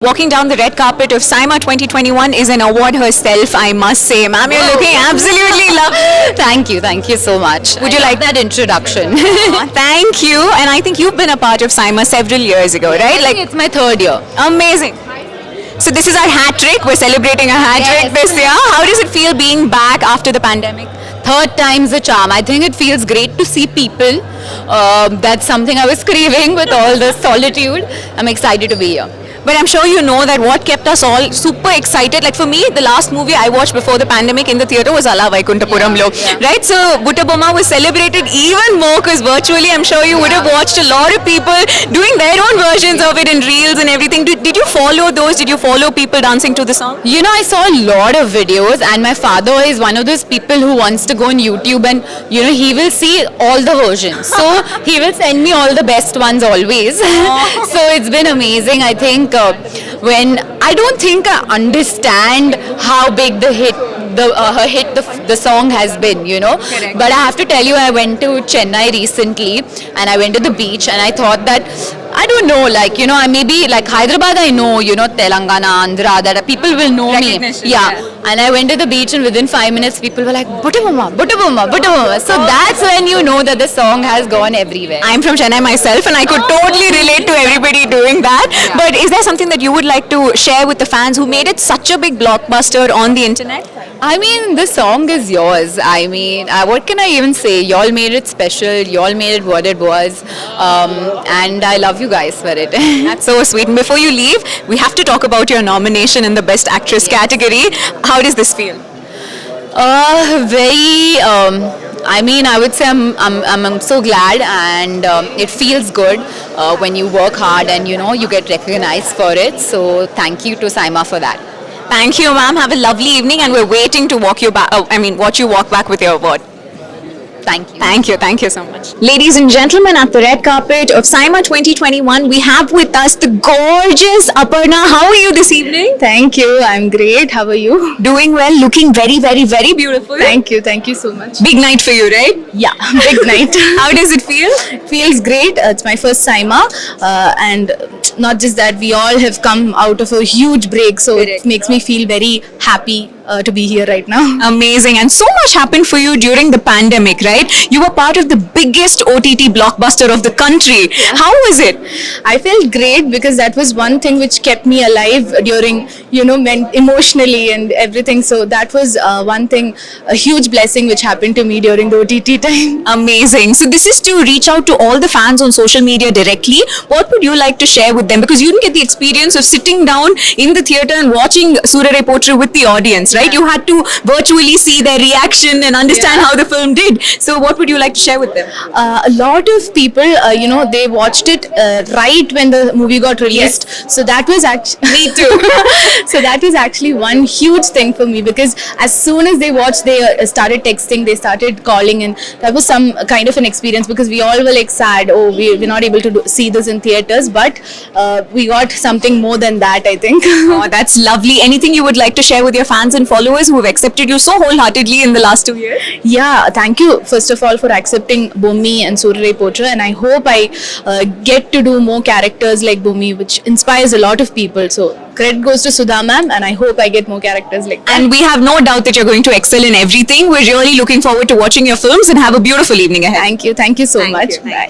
Walking down the red carpet of SIIMA 2021 is an award herself, I must say. Ma'am, you're looking absolutely lovely. Thank you so much. Would you like that introduction? Thank you. And I think you've been a part of SIIMA several years ago, right? Like it's my third year. Amazing. So this is our hat trick. We're celebrating a hat trick this year. How does it feel being back after the pandemic? Third time's a charm. I think it feels great to see people. That's something I was craving with all the solitude. I'm excited to be here. But I'm sure you know that what kept us all super excited. Like for me, the last movie I watched before the pandemic in the theatre was Ala Vaikuntapuram Lo. Right? So Butta Bomma was celebrated even more because virtually I'm sure you would have watched a lot of people doing their own versions of it in reels and everything. Did you follow those? Did you follow people dancing to the song? You know, I saw a lot of videos and my father is one of those people who wants to go on YouTube and, you know, he will see all the versions. So he will send me all the best ones always. So it's been amazing. I think when I don't think I understand how big the song has been, you know. Correct. But I have to tell you, I went to Chennai recently and I went to the beach and I thought that I don't know, like, you know, I maybe like Hyderabad, I know, you know, Telangana, Andhra, that people will know me. Yeah. And I went to the beach and within 5 minutes, people were like, Butta Bomma, Butta Bomma, Butta Bomma. So that's when you know that the song has gone everywhere. I'm from Chennai myself and I could totally relate to everybody doing that. But is there something that you would like to share with the fans who made it such a big blockbuster on the internet? I mean, the song is yours. I mean, what can I even say? Y'all made it special. Y'all made it what it was. And I love you guys for it. That's so sweet. And before you leave, we have to talk about your nomination in the Best Actress category. How does this feel? I mean, I would say I'm so glad and it feels good when you work hard and, you know, you get recognized for it. So thank you to SIIMA for that. Thank you, ma'am. Have a lovely evening, and we're waiting to watch you walk back with your award. Thank you. Thank you so much. Ladies and gentlemen, at the red carpet of SIIMA 2021, we have with us the gorgeous Aparna. How are you this evening? Thank you. I'm great. How are you? Doing well, looking very, very, very beautiful. Thank you. Thank you so much. Big night for you, right? Yeah, big night. How does it feel? Feels great. It's my first SIIMA, and not just that, we all have come out of a huge break, so it makes me feel very happy to be here right now. Amazing. And so much happened for you during the pandemic, right? You were part of the biggest OTT blockbuster of the country. Yeah. How was it? I felt great because that was one thing which kept me alive during, you know, emotionally and everything. So that was one thing, a huge blessing which happened to me during the OTT time. Amazing. So this is to reach out to all the fans on social media directly. What would you like to share with them? Because you didn't get the experience of sitting down in the theatre and watching Surare Pottru with the audience, right? You had to virtually see their reaction and understand how the film did. So what would you like to share with them? A lot of people, you know, they watched it right when the movie got released. Yes. So that was actually... Me too. So that was actually one huge thing for me because as soon as they watched, they started texting, they started calling, and that was some kind of an experience because we all were like sad, oh, we're not able to see this in theatres, but we got something more than that, I think. Oh, that's lovely. Anything you would like to share with your fans and followers who have accepted you so wholeheartedly in the last 2 years? Yeah, thank you first of all for accepting Bhumi and Surare Pottru, and I hope I get to do more characters like Bhumi, which inspires a lot of people. So credit goes to Sudha ma'am, and I hope I get more characters like that. And we have no doubt that you're going to excel in everything. We're really looking forward to watching your films and have a beautiful evening ahead. Thank you so much. You. Bye.